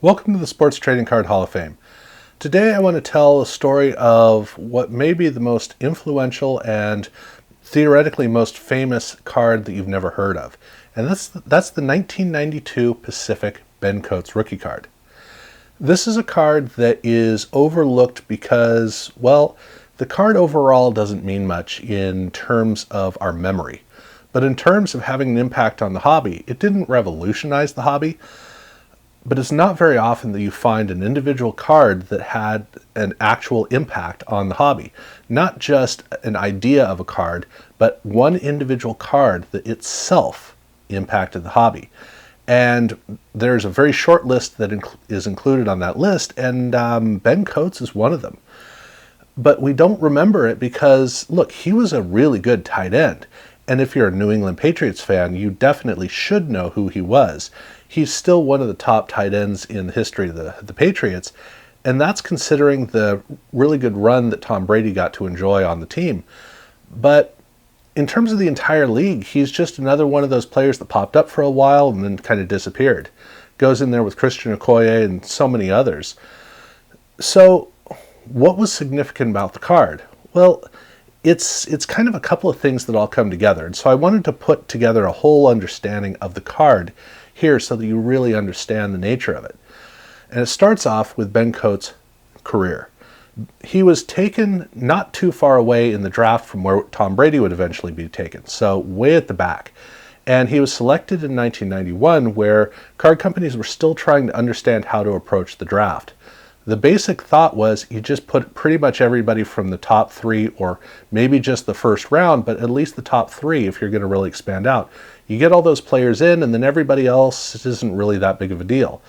Welcome to the Sports Trading Card Hall of Fame. Today I want to tell a story of what may be the most influential and theoretically most famous card that you've never heard of. And that's the 1992 Pacific Ben Coates rookie card. This is a card that is overlooked because, well, the card overall doesn't mean much in terms of our memory. But in terms of having an impact on the hobby, it didn't revolutionize the hobby. But it's not very often that you find an individual card that had an actual impact on the hobby. Not just an idea of a card, but one individual card that itself impacted the hobby. And there's a very short list that is included on that list, and Ben Coates is one of them. But we don't remember it because, look, he was a really good tight end. And if you're a New England Patriots fan, you definitely should know who he was. He's still one of the top tight ends in the history of the Patriots, and that's considering the really good run that Tom Brady got to enjoy on the team. But in terms of the entire league, he's just another one of those players that popped up for a while and then kind of disappeared. Goes in there with Christian Okoye and so many others. So what was significant about the card? Well, it's kind of a couple of things that all come together. And so I wanted to put together a whole understanding of the card here so that you really understand the nature of it. And it starts off with Ben Coates' career. He was taken not too far away in the draft from where Tom Brady would eventually be taken, so way at the back. And he was selected in 1991, where card companies were still trying to understand how to approach the draft. The basic thought was you just put pretty much everybody from the top three, or maybe just the first round, but at least the top three if you're going to really expand out. You get all those players in, and then everybody else isn't really that big of a deal.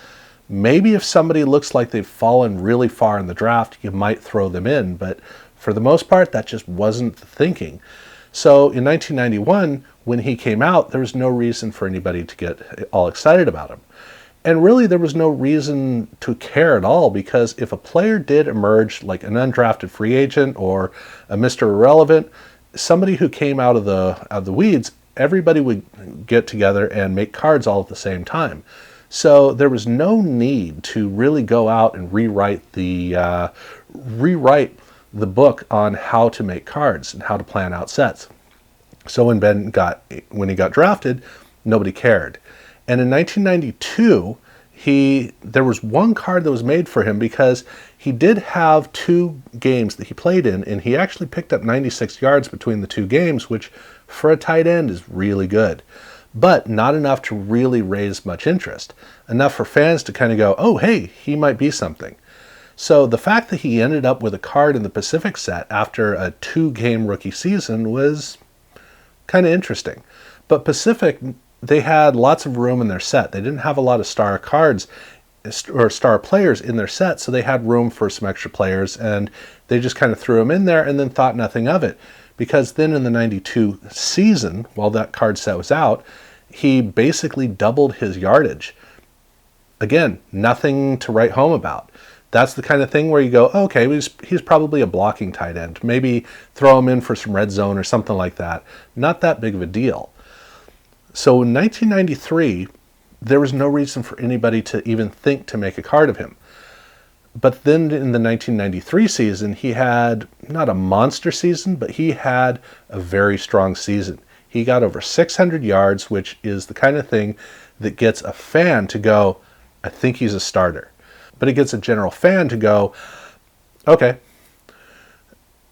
Maybe if somebody looks like they've fallen really far in the draft, you might throw them in, but for the most part, that just wasn't the thinking. So in 1991, when he came out, there was no reason for anybody to get all excited about him. And really, there was no reason to care at all, because if a player did emerge like an undrafted free agent or a Mr. Irrelevant, somebody who came out of the weeds, everybody would get together and make cards all at the same time. So there was no need to really go out and rewrite the book on how to make cards and how to plan out sets. So when he got drafted, nobody cared. And in 1992, there was one card that was made for him because he did have two games that he played in, and he actually picked up 96 yards between the two games, which for a tight end is really good. But not enough to really raise much interest. Enough for fans to kind of go, oh, hey, he might be something. So the fact that he ended up with a card in the Pacific set after a 2-game rookie season was kind of interesting. But Pacific, they had lots of room in their set. They didn't have a lot of star cards or star players in their set, so they had room for some extra players, and they just kind of threw them in there and then thought nothing of it. Because then in the 92 season, while that card set was out, he basically doubled his yardage. Again, nothing to write home about. That's the kind of thing where you go, oh, okay, he's probably a blocking tight end. Maybe throw him in for some red zone or something like that. Not that big of a deal. So in 1993, there was no reason for anybody to even think to make a card of him. But then in the 1993 season, he had not a monster season, but he had a very strong season. He got over 600 yards, which is the kind of thing that gets a fan to go, I think he's a starter. But it gets a general fan to go, okay.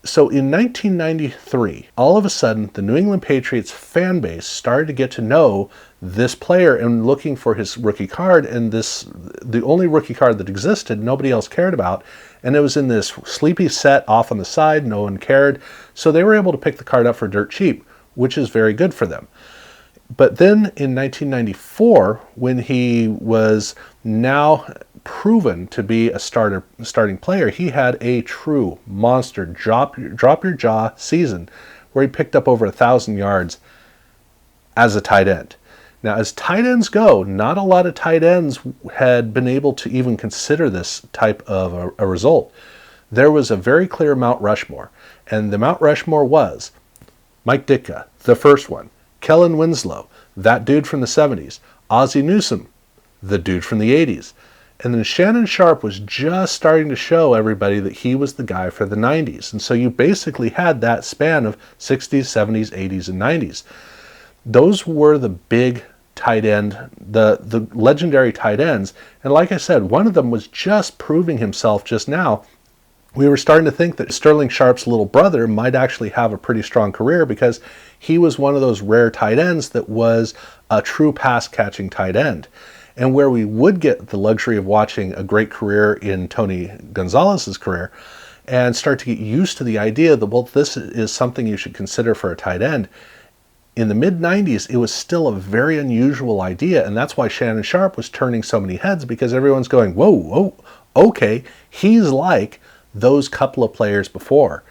So in 1993, all of a sudden, the New England Patriots fan base started to get to know this player and looking for his rookie card, and the only rookie card that existed, nobody else cared about, and it was in this sleepy set off on the side, no one cared, so they were able to pick the card up for dirt cheap, which is very good for them. But then in 1994, when he was now proven to be a starting player, he had a true monster drop your jaw season where he picked up over 1,000 yards as a tight end. Now, as tight ends go, not a lot of tight ends had been able to even consider this type of a result. There was a very clear Mount Rushmore, and the Mount Rushmore was Mike Ditka, the first one, Kellen Winslow, that dude from the 70s, Ozzie Newsome, the dude from the 80s, And then Shannon Sharpe was just starting to show everybody that he was the guy for the 90s. And so you basically had that span of 60s, 70s, 80s, and 90s. Those were the big tight end, the legendary tight ends. And like I said, one of them was just proving himself just now. We were starting to think that Sterling Sharpe's little brother might actually have a pretty strong career because he was one of those rare tight ends that was a true pass-catching tight end. And where we would get the luxury of watching a great career in Tony Gonzalez's career and start to get used to the idea that, well, this is something you should consider for a tight end. In the mid-90s, it was still a very unusual idea, and that's why Shannon Sharpe was turning so many heads, because everyone's going, whoa, whoa, okay, he's like those couple of players before.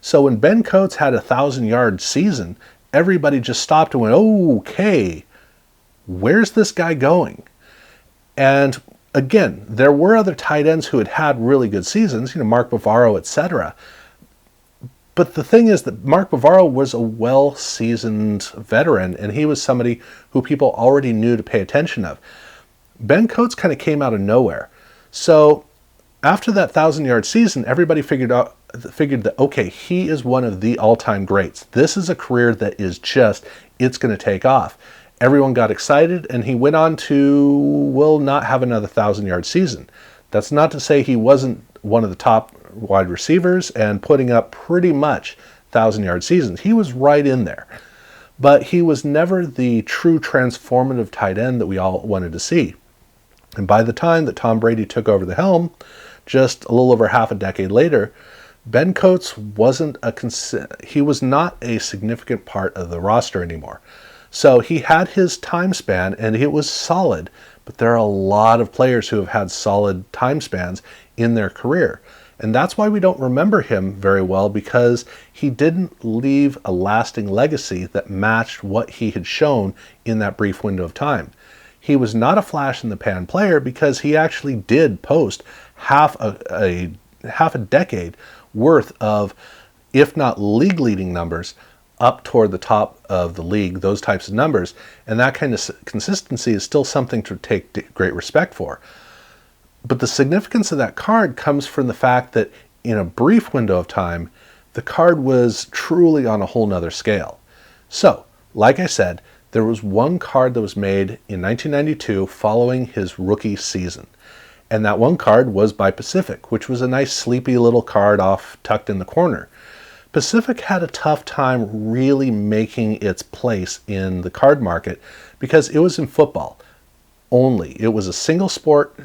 So when Ben Coates had a 1,000-yard season, everybody just stopped and went, okay, where's this guy going? And again, there were other tight ends who had had really good seasons, Mark Bavaro, etc. But the thing is that Mark Bavaro was a well-seasoned veteran, and he was somebody who people already knew to pay attention of. Ben Coates kind of came out of nowhere. So after that 1,000-yard season, everybody figured that, okay, he is one of the all-time greats. This is a career that is just, it's going to take off. Everyone got excited, and he went on to, will not have another 1,000-yard season. That's not to say he wasn't one of the top wide receivers and putting up pretty much 1,000-yard seasons. He was right in there. But he was never the true transformative tight end that we all wanted to see. And by the time that Tom Brady took over the helm, just a little over half a decade later, Ben Coates he was not a significant part of the roster anymore. So he had his time span, and it was solid, but there are a lot of players who have had solid time spans in their career. And that's why we don't remember him very well, because he didn't leave a lasting legacy that matched what he had shown in that brief window of time. He was not a flash-in-the-pan player because he actually did post half a decade worth of, if not league-leading numbers, up toward the top of the league, those types of numbers. And that kind of consistency is still something to take great respect for. But the significance of that card comes from the fact that in a brief window of time, the card was truly on a whole nother scale. So, like I said, there was one card that was made in 1992 following his rookie season. And that one card was by Pacific, which was a nice sleepy little card tucked in the corner. Pacific had a tough time really making its place in the card market because it was in football only. It was a single sport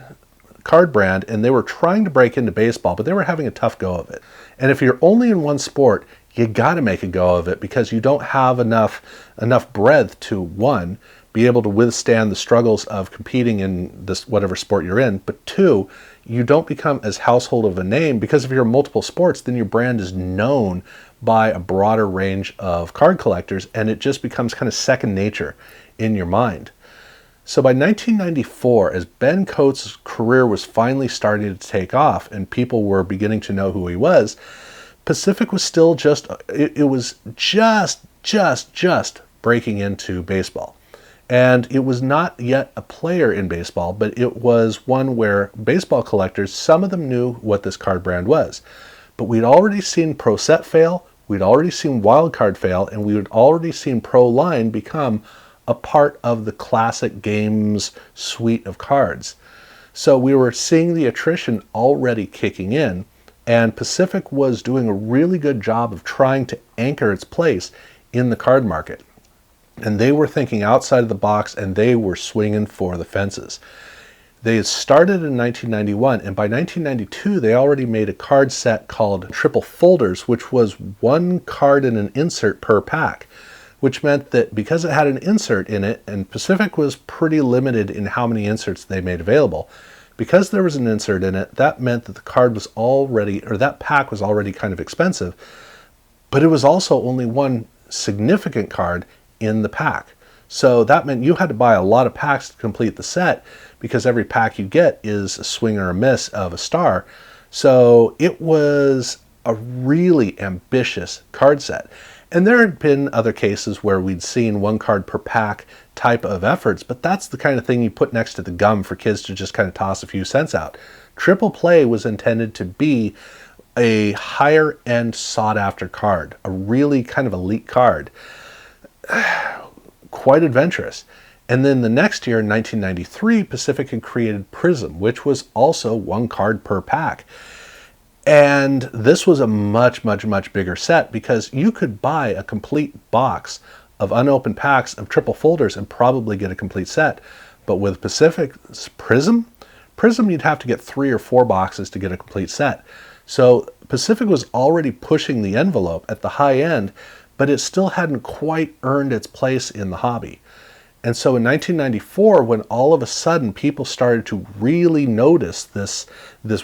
card brand, and they were trying to break into baseball, but they were having a tough go of it. And if you're only in one sport, you got to make a go of it because you don't have enough breadth to, one, be able to withstand the struggles of competing in this whatever sport you're in, but two, you don't become as household of a name because if you're in multiple sports, then your brand is known by a broader range of card collectors, and it just becomes kind of second nature in your mind. So by 1994, as Ben Coates' career was finally starting to take off and people were beginning to know who he was, Pacific was still just breaking into baseball. And it was not yet a player in baseball, but it was one where baseball collectors, some of them knew what this card brand was. But we'd already seen Pro Set fail, we'd already seen Wild Card fail, and we had already seen Pro Line become a part of the classic games suite of cards. So we were seeing the attrition already kicking in, and Pacific was doing a really good job of trying to anchor its place in the card market. And they were thinking outside of the box, and they were swinging for the fences. They had started in 1991, and by 1992, they already made a card set called Triple Folders, which was one card and an insert per pack, which meant that because it had an insert in it, and Pacific was pretty limited in how many inserts they made available, because there was an insert in it, that meant that the card was already, or that pack was already kind of expensive, but it was also only one significant card in the pack. So that meant you had to buy a lot of packs to complete the set because every pack you get is a swing or a miss of a star. So it was a really ambitious card set. And there had been other cases where we'd seen one card per pack type of efforts, but that's the kind of thing you put next to the gum for kids to just kind of toss a few cents out. Triple Play was intended to be a higher end sought after card, a really kind of elite card. Quite adventurous. And then the next year, in 1993, Pacific had created Prism, which was also one card per pack. And this was a much, much, much bigger set because you could buy a complete box of unopened packs of triple folders and probably get a complete set. But with Pacific's Prism, you'd have to get 3 or 4 boxes to get a complete set. So Pacific was already pushing the envelope at the high end, but it still hadn't quite earned its place in the hobby. And so in 1994, when all of a sudden people started to really notice this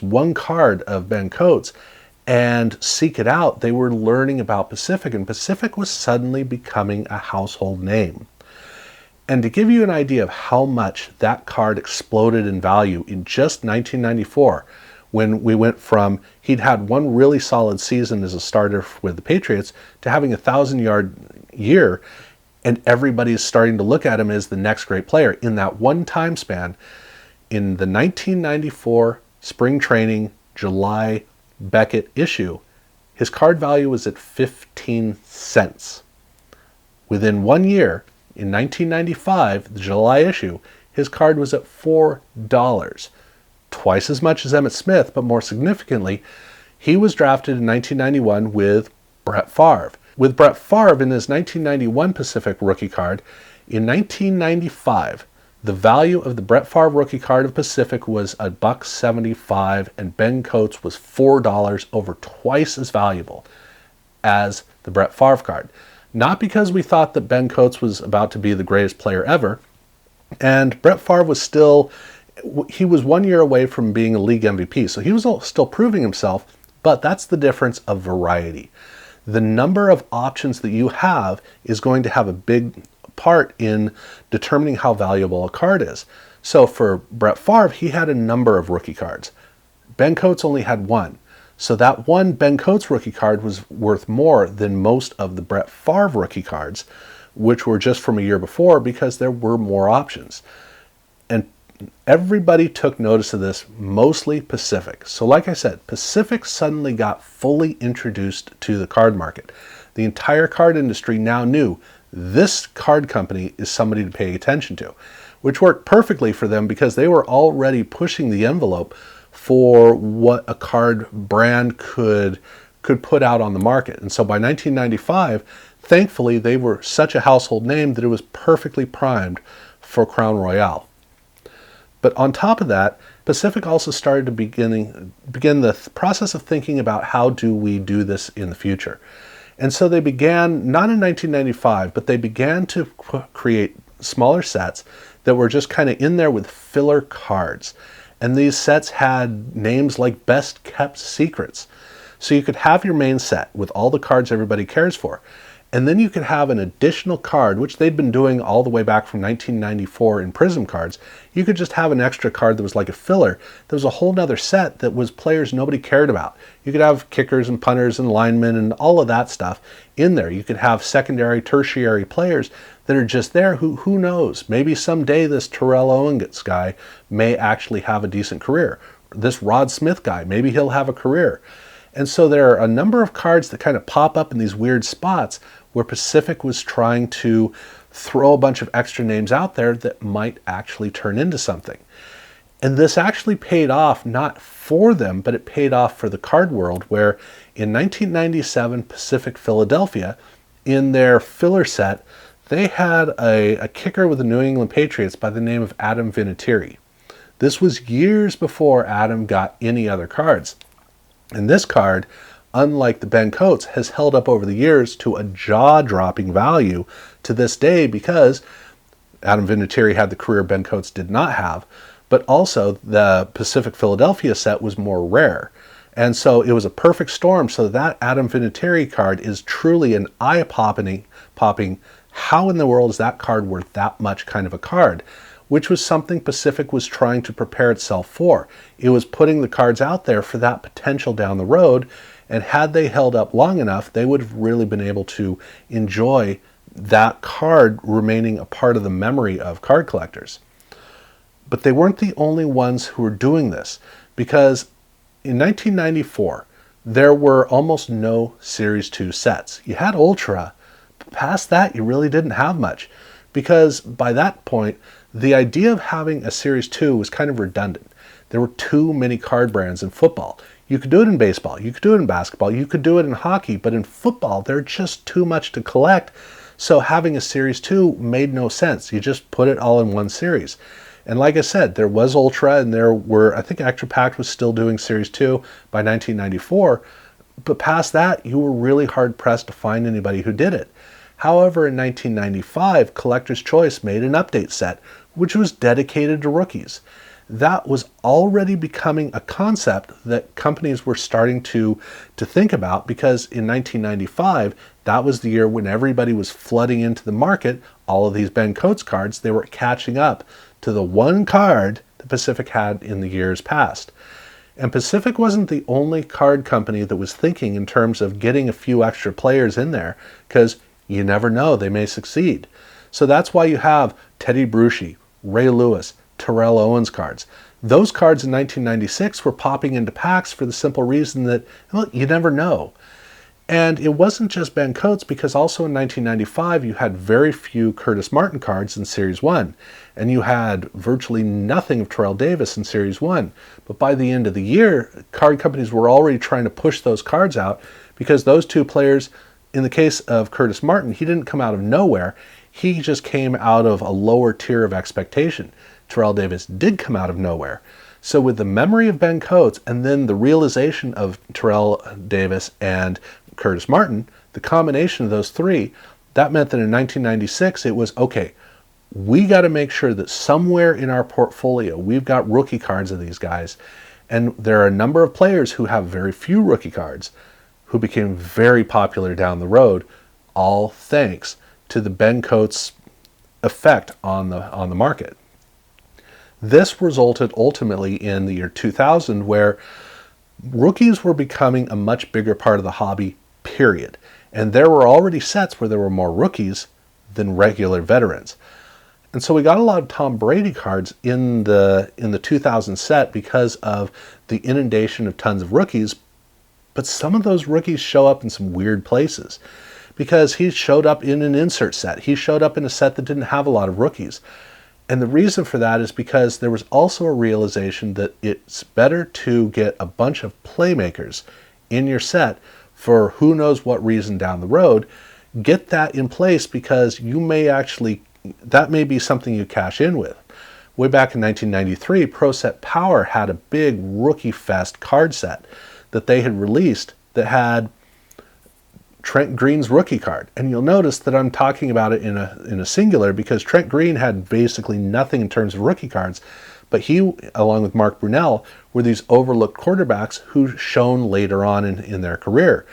one card of Ben Coates and seek it out, they were learning about Pacific, and Pacific was suddenly becoming a household name. And to give you an idea of how much that card exploded in value in just 1994, when we went from he'd had one really solid season as a starter with the Patriots to having a 1,000-yard year, and everybody's starting to look at him as the next great player. In that one time span, in the 1994 spring training July Beckett issue, his card value was at 15 cents. Within 1 year, in 1995, the July issue, his card was at $4. Twice as much as Emmitt Smith, but more significantly, he was drafted in 1991 with Brett Favre. With Brett Favre in his 1991 Pacific rookie card, in 1995, the value of the Brett Favre rookie card of Pacific was $1.75, and Ben Coates was $4, over twice as valuable as the Brett Favre card. Not because we thought that Ben Coates was about to be the greatest player ever, and Brett Favre was still, he was 1 year away from being a league MVP, so he was still proving himself, but that's the difference of variety. The number of options that you have is going to have a big part in determining how valuable a card is. So for Brett Favre, he had a number of rookie cards. Ben Coates only had one. So that one Ben Coates rookie card was worth more than most of the Brett Favre rookie cards, which were just from a year before, because there were more options. And everybody took notice of this, mostly Pacific. So like I said, Pacific suddenly got fully introduced to the card market. The entire card industry now knew this card company is somebody to pay attention to, which worked perfectly for them because they were already pushing the envelope for what a card brand could put out on the market. And so by 1995, thankfully, they were such a household name that it was perfectly primed for Crown Royale. But on top of that, Pacific also started to begin the process of thinking about how do we do this in the future. And so they began, not in 1995, but they began to create smaller sets that were just kind of in there with filler cards. And these sets had names like Best Kept Secrets. So you could have your main set with all the cards everybody cares for. And then you could have an additional card, which they'd been doing all the way back from 1994 in Prism cards. You could just have an extra card that was like a filler. There was a whole nother set that was players nobody cared about. You could have kickers and punters and linemen and all of that stuff in there. You could have secondary, tertiary players that are just there who knows? Maybe someday this Terrell Owens guy may actually have a decent career. This Rod Smith guy, maybe he'll have a career. And so there are a number of cards that kind of pop up in these weird spots where Pacific was trying to throw a bunch of extra names out there that might actually turn into something. And this actually paid off, not for them, but it paid off for the card world, where in 1997 Pacific Philadelphia, in their filler set, they had a kicker with the New England Patriots by the name of Adam Vinatieri. This was years before Adam got any other cards. And this card, unlike the Ben Coates, has held up over the years to a jaw-dropping value to this day because Adam Vinatieri had the career Ben Coates did not have, but also the Pacific Philadelphia set was more rare. And so it was a perfect storm, so that Adam Vinatieri card is truly an eye-popping, how in the world is that card worth that much kind of a card? Which was something Pacific was trying to prepare itself for. It was putting the cards out there for that potential down the road, And had they held up long enough, they would have really been able to enjoy that card remaining a part of the memory of card collectors. But they weren't the only ones who were doing this, because in 1994, there were almost no Series 2 sets. You had Ultra, but past that, you really didn't have much, because by that point, the idea of having a Series 2 was kind of redundant. There were too many card brands in football. You could do it in baseball, you could do it in basketball, you could do it in hockey, but in football, there's just too much to collect. So having a Series 2 made no sense. You just put it all in one series. And like I said, there was Ultra, and there were, I think Extra Pack was still doing Series 2 by 1994. But past that, you were really hard pressed to find anybody who did it. However, in 1995, Collector's Choice made an update set, which was dedicated to rookies. That was already becoming a concept that companies were starting to think about, because in 1995, that was the year when everybody was flooding into the market. All of these Ben Coates cards, they were catching up to the one card that Pacific had in the years past. And Pacific wasn't the only card company that was thinking in terms of getting a few extra players in there, because you never know, they may succeed. So that's why you have Teddy Bruschi, Ray Lewis, Terrell Owens cards. Those cards in 1996 were popping into packs for the simple reason that, well, you never know. And it wasn't just Ben Coates, because also in 1995 you had very few Curtis Martin cards in Series 1, and you had virtually nothing of Terrell Davis in Series 1. But by the end of the year, card companies were already trying to push those cards out, because those two players, in the case of Curtis Martin, he didn't come out of nowhere. He just came out of a lower tier of expectation. Terrell Davis did come out of nowhere. So with the memory of Ben Coates and then the realization of Terrell Davis and Curtis Martin, the combination of those three, that meant that in 1996 it was, okay, we got to make sure that somewhere in our portfolio we've got rookie cards of these guys. And there are a number of players who have very few rookie cards who became very popular down the road, all thanks to the Ben Coates effect on the market. This resulted ultimately in the year 2000, where rookies were becoming a much bigger part of the hobby, period. And there were already sets where there were more rookies than regular veterans. And so we got a lot of Tom Brady cards in the 2000 set because of the inundation of tons of rookies. But some of those rookies show up in some weird places, because he showed up in an insert set. He showed up in a set that didn't have a lot of rookies. And the reason for that is because there was also a realization that it's better to get a bunch of playmakers in your set for who knows what reason down the road. Get that in place, because you may actually, that may be something you cash in with. Way back in 1993, Pro Set Power had a big Rookie Fest card set that they had released that had Trent Green's rookie card. And you'll notice that I'm talking about it in a singular, because Trent Green had basically nothing in terms of rookie cards, but he, along with Mark Brunell, were these overlooked quarterbacks who shone later on in their career.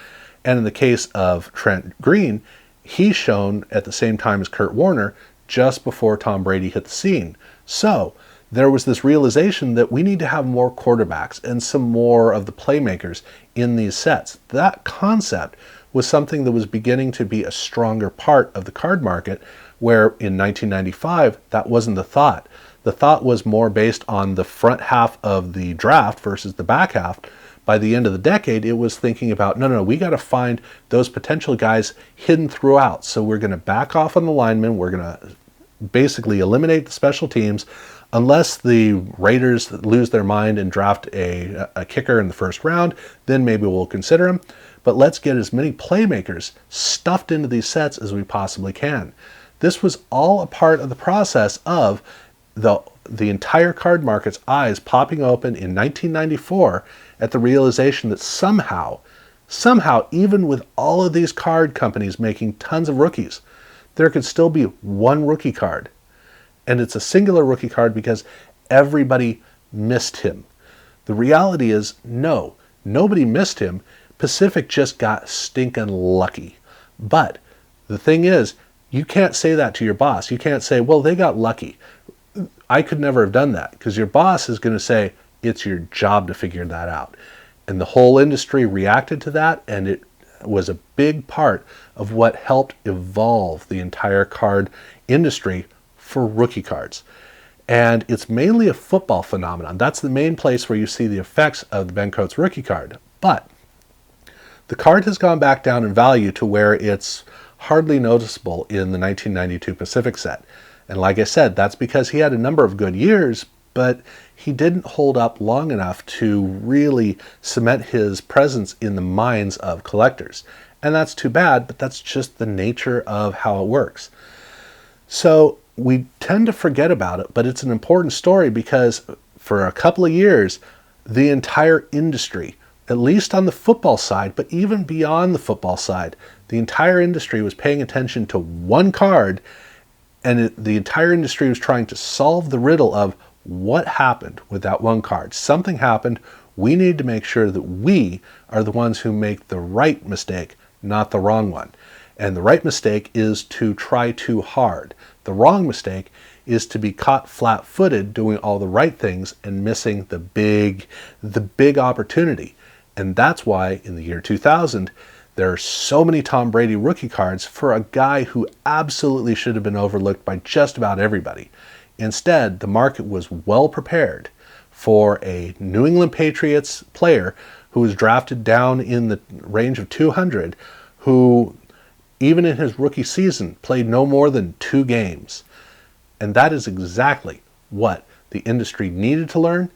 And in the case of Trent Green, he shone at the same time as Kurt Warner, just before Tom Brady hit the scene. So there was this realization that we need to have more quarterbacks and some more of the playmakers in these sets. That concept was something that was beginning to be a stronger part of the card market, where in 1995, that wasn't the thought. The thought was more based on the front half of the draft versus the back half. By the end of the decade, it was thinking about, no, we got to find those potential guys hidden throughout. So we're going to back off on the linemen. We're going to basically eliminate the special teams, unless the Raiders lose their mind and draft a kicker in the first round. Then maybe we'll consider him. But let's get as many playmakers stuffed into these sets as we possibly can. This was all a part of the process of the entire card market's eyes popping open in 1994 at the realization that somehow, even with all of these card companies making tons of rookies, there could still be one rookie card. And it's a singular rookie card because everybody missed him. The reality is, no, nobody missed him. Pacific just got stinking lucky. But the thing is, you can't say that to your boss. You can't say, well, they got lucky. I could never have done that, because your boss is going to say, it's your job to figure that out. And the whole industry reacted to that, and it was a big part of what helped evolve the entire card industry for rookie cards. And it's mainly a football phenomenon. That's the main place where you see the effects of the Ben Coates rookie card. But the card has gone back down in value to where it's hardly noticeable in the 1992 Pacific set. And like I said, that's because he had a number of good years, but he didn't hold up long enough to really cement his presence in the minds of collectors. And that's too bad, but that's just the nature of how it works. So we tend to forget about it, but it's an important story because for a couple of years, the entire industry, at least on the football side, but even beyond the football side, the entire industry was paying attention to one card, and the entire industry was trying to solve the riddle of what happened with that one card. Something happened. We need to make sure that we are the ones who make the right mistake, not the wrong one. And the right mistake is to try too hard. The wrong mistake is to be caught flat-footed doing all the right things and missing the big opportunity. And that's why in the year 2000, there are so many Tom Brady rookie cards for a guy who absolutely should have been overlooked by just about everybody. Instead, the market was well prepared for a New England Patriots player who was drafted down in the range of 200, who even in his rookie season played no more than 2 games. And that is exactly what the industry needed to learn.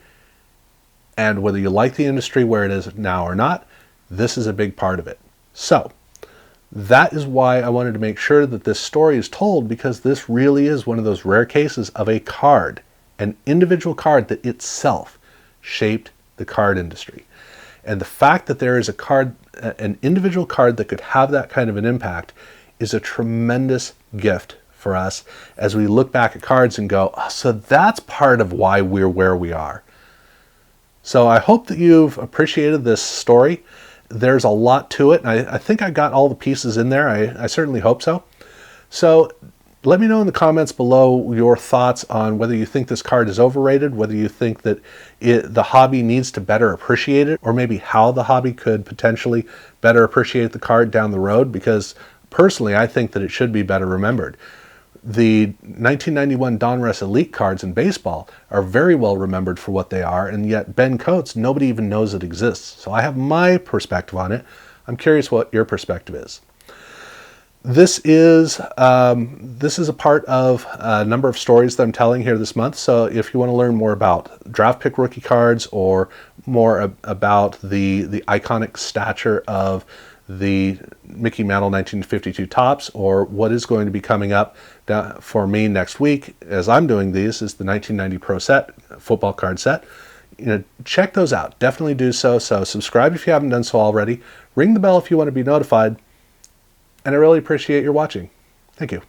And whether you like the industry where it is now or not, this is a big part of it. So that is why I wanted to make sure that this story is told, because this really is one of those rare cases of a card, an individual card that itself shaped the card industry. And the fact that there is a card, an individual card that could have that kind of an impact, is a tremendous gift for us as we look back at cards and go, oh, so that's part of why we're where we are. So I hope that you've appreciated this story. There's a lot to it, and I think I got all the pieces in there. I certainly hope so. So let me know in the comments below your thoughts on whether you think this card is overrated, whether you think that the hobby needs to better appreciate it, or maybe how the hobby could potentially better appreciate the card down the road, because personally I think that it should be better remembered. The 1991 Donruss Elite cards in baseball are very well remembered for what they are, and yet Ben Coates, nobody even knows it exists. So I have my perspective on it. I'm curious what your perspective is. This is a part of a number of stories that I'm telling here this month. So if you want to learn more about draft pick rookie cards, or more about the iconic stature of the Mickey Mantle 1952 tops, or what is going to be coming up for me next week as I'm doing these, is the 1990 Pro set, football card set. Check those out. Definitely do so. So subscribe if you haven't done so already. Ring the bell if you want to be notified. And I really appreciate your watching. Thank you.